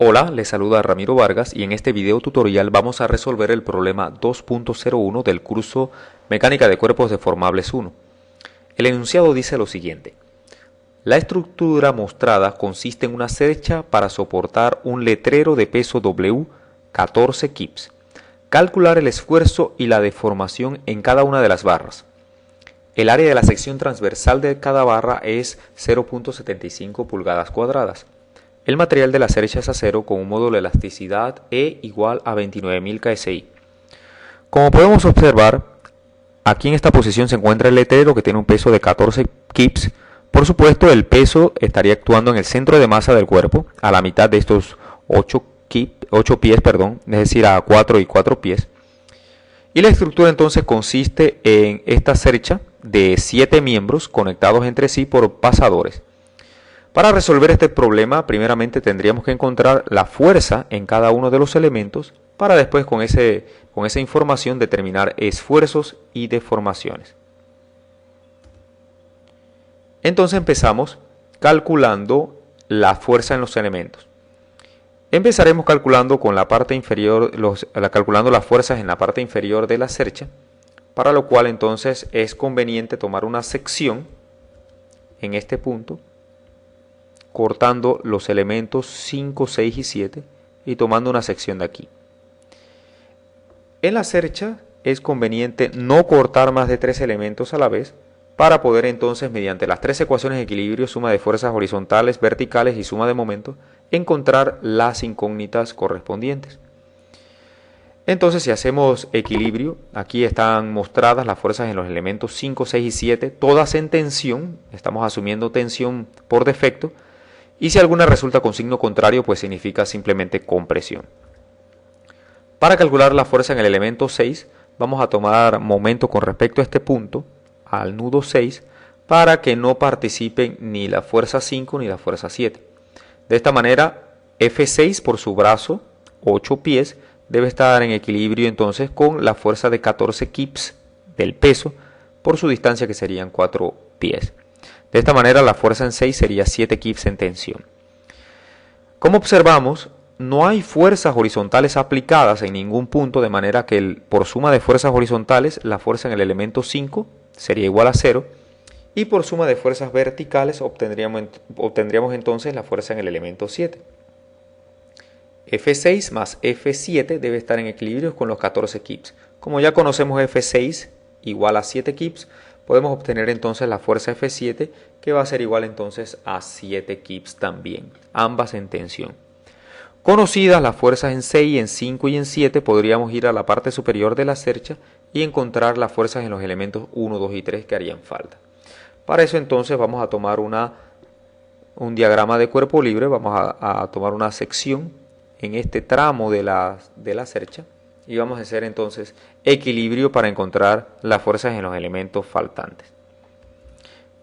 Hola, les saluda Ramiro Vargas y en este video tutorial vamos a resolver el problema 2.01 del curso Mecánica de Cuerpos Deformables 1. El enunciado dice lo siguiente: la estructura mostrada consiste en una cercha para soportar un letrero de peso W 14 kips. Calcular el esfuerzo y la deformación en cada una de las barras. El área de la sección transversal de cada barra es 0.75 pulgadas cuadradas. El material de la cercha es acero con un módulo de elasticidad E igual a 29.000 KSI. Como podemos observar, aquí en esta posición se encuentra el letrero que tiene un peso de 14 kips. Por supuesto, el peso estaría actuando en el centro de masa del cuerpo, a la mitad de estos 8 pies, es decir, a 4 y 4 pies. Y la estructura entonces consiste en esta cercha de 7 miembros conectados entre sí por pasadores. Para resolver este problema, primeramente tendríamos que encontrar la fuerza en cada uno de los elementos para después con esa información determinar esfuerzos y deformaciones. Entonces empezamos calculando la fuerza en los elementos. Empezaremos calculando con la parte inferior, calculando las fuerzas en la parte inferior de la cercha, para lo cual entonces es conveniente tomar una sección en este punto, cortando los elementos 5, 6 y 7 y tomando una sección de aquí. En la cercha es conveniente no cortar más de 3 elementos a la vez para poder entonces, mediante las 3 ecuaciones de equilibrio, suma de fuerzas horizontales, verticales y suma de momentos, encontrar las incógnitas correspondientes. Entonces, si hacemos equilibrio, aquí están mostradas las fuerzas en los elementos 5, 6 y 7, todas en tensión, estamos asumiendo tensión por defecto, y si alguna resulta con signo contrario, pues significa simplemente compresión. Para calcular la fuerza en el elemento 6, vamos a tomar momento con respecto a este punto, al nudo 6, para que no participen ni la fuerza 5 ni la fuerza 7. De esta manera, F6 por su brazo, 8 pies, debe estar en equilibrio entonces con la fuerza de 14 kips del peso por su distancia, que serían 4 pies. De esta manera la fuerza en 6 sería 7 kips en tensión. Como observamos, no hay fuerzas horizontales aplicadas en ningún punto, de manera que por suma de fuerzas horizontales la fuerza en el elemento 5 sería igual a 0 y por suma de fuerzas verticales obtendríamos entonces la fuerza en el elemento 7. F6 más F7 debe estar en equilibrio con los 14 kips. Como ya conocemos F6 igual a 7 kips, podemos obtener entonces la fuerza F7, que va a ser igual entonces a 7 kips también, ambas en tensión. Conocidas las fuerzas en 6, en 5 y en 7, podríamos ir a la parte superior de la cercha y encontrar las fuerzas en los elementos 1, 2 y 3 que harían falta. Para eso entonces vamos a tomar un diagrama de cuerpo libre, vamos a tomar una sección en este tramo de la cercha y vamos a hacer entonces equilibrio para encontrar las fuerzas en los elementos faltantes.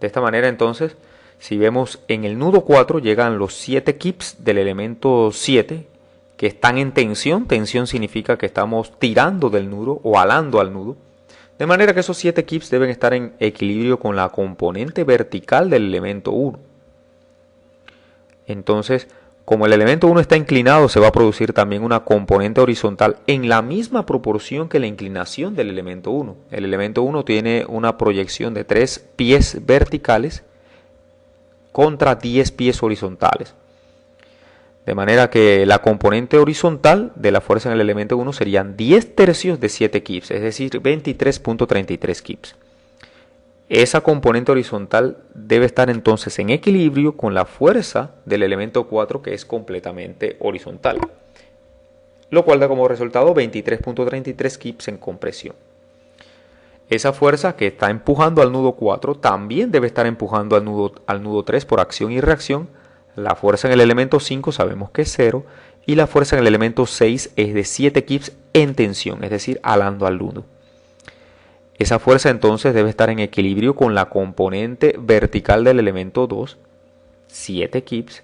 De esta manera entonces, si vemos en el nudo 4 llegan los 7 kips del elemento 7 que están en tensión. Tensión significa que estamos tirando del nudo o alando al nudo. De manera que esos 7 kips deben estar en equilibrio con la componente vertical del elemento 1. Entonces, como el elemento 1 está inclinado, se va a producir también una componente horizontal en la misma proporción que la inclinación del elemento 1. El elemento 1 tiene una proyección de 3 pies verticales contra 10 pies horizontales. De manera que la componente horizontal de la fuerza en el elemento 1 serían 10 tercios de 7 kips, es decir, 23.33 kips. Esa componente horizontal debe estar entonces en equilibrio con la fuerza del elemento 4, que es completamente horizontal, lo cual da como resultado 23.33 kips en compresión. Esa fuerza que está empujando al nudo 4 también debe estar empujando al nudo 3 por acción y reacción. La fuerza en el elemento 5 sabemos que es 0 y la fuerza en el elemento 6 es de 7 kips en tensión, es decir, alando al nudo. Esa fuerza entonces debe estar en equilibrio con la componente vertical del elemento 2, 7 kips,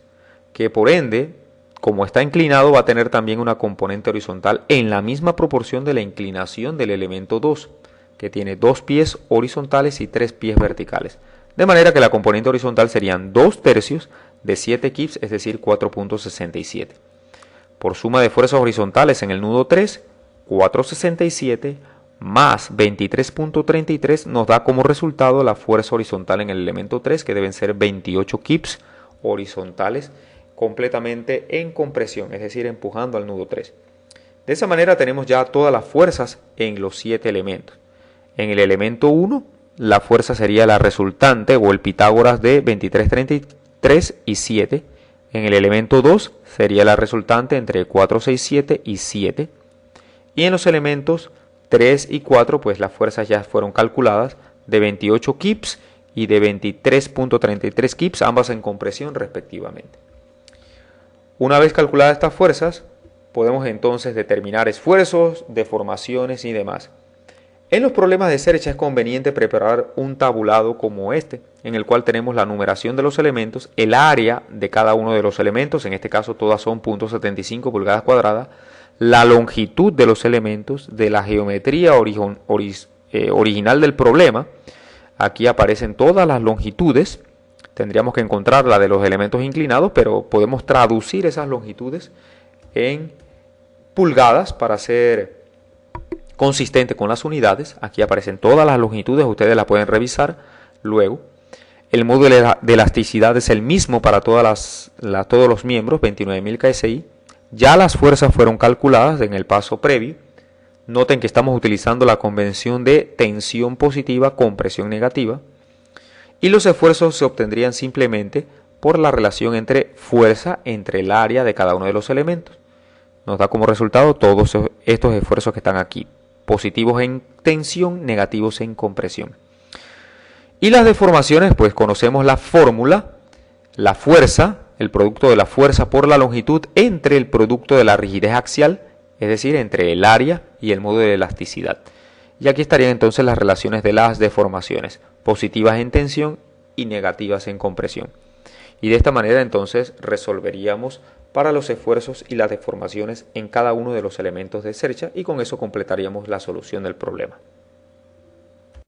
que por ende, como está inclinado, va a tener también una componente horizontal en la misma proporción de la inclinación del elemento 2, que tiene 2 pies horizontales y 3 pies verticales. De manera que la componente horizontal serían 2 tercios de 7 kips, es decir, 4.67. por suma de fuerzas horizontales en el nudo 3, 467 más 23.33 nos da como resultado la fuerza horizontal en el elemento 3, que deben ser 28 kips horizontales completamente en compresión, es decir, empujando al nudo 3. De esa manera tenemos ya todas las fuerzas en los 7 elementos. En el elemento 1, la fuerza sería la resultante o el Pitágoras de 23, 33 y 7. En el elemento 2 sería la resultante entre 4, 6, 7 y 7. Y en los elementos 3 y 4, pues las fuerzas ya fueron calculadas de 28 kips y de 23.33 kips, ambas en compresión respectivamente. Una vez calculadas estas fuerzas, podemos entonces determinar esfuerzos, deformaciones y demás. En los problemas de Sercha es conveniente preparar un tabulado como este, en el cual tenemos la numeración de los elementos, el área de cada uno de los elementos, en este caso todas son 0.75 pulgadas cuadradas, la longitud de los elementos, de la geometría original del problema. Aquí aparecen todas las longitudes. Tendríamos que encontrar la de los elementos inclinados, pero podemos traducir esas longitudes en pulgadas para ser consistente con las unidades. Aquí aparecen todas las longitudes, ustedes las pueden revisar luego. El módulo de elasticidad es el mismo para todos los miembros, 29.000 KSI. Ya las fuerzas fueron calculadas en el paso previo. Noten que estamos utilizando la convención de tensión positiva con presión negativa. Y los esfuerzos se obtendrían simplemente por la relación entre fuerza entre el área de cada uno de los elementos. Nos da como resultado todos estos esfuerzos que están aquí. Positivos en tensión, negativos en compresión. Y las deformaciones, pues conocemos la fórmula, la fuerza, el producto de la fuerza por la longitud entre el producto de la rigidez axial, es decir, entre el área y el módulo de elasticidad. Y aquí estarían entonces las relaciones de las deformaciones, positivas en tensión y negativas en compresión. Y de esta manera entonces resolveríamos para los esfuerzos y las deformaciones en cada uno de los elementos de Sercha, y con eso completaríamos la solución del problema.